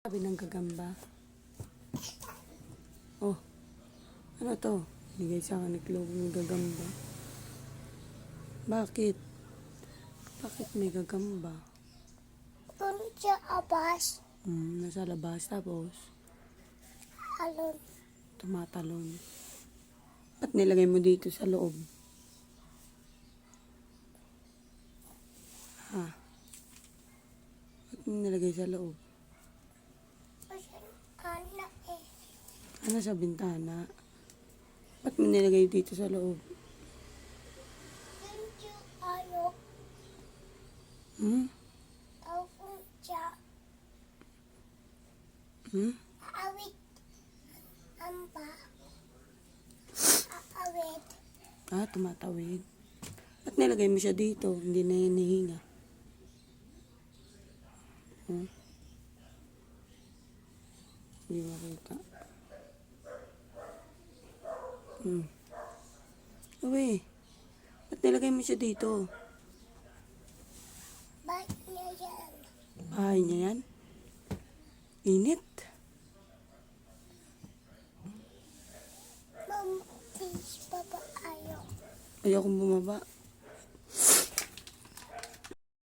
Sabi ng gagamba. Oh, ano to? Bigay sa akin ni Chloe ng gagamba. Bakit? Bakit may gagamba? Doon siya abas. Nasa labas tapos Alon. tumatalon. Ba't nilagay mo dito sa loob? Ha? Ba't mo nilagay sa loob? Anak eh. Ano sa bintana? Ba't mo nilagay dito sa loob? Doon siya ayok. Hmm? Tawag siya. Hmm? Aawit. Amba. Aawit. Tumatawid. Ba't nilagay mo siya dito? Hindi na yan hihinga. Hindi makita. Uy, ba't nilagay mo siya dito? Ba't niya yan? Bahay niya yan? Init. Ma'am, please, Papa, ayok. Ayokong bumaba.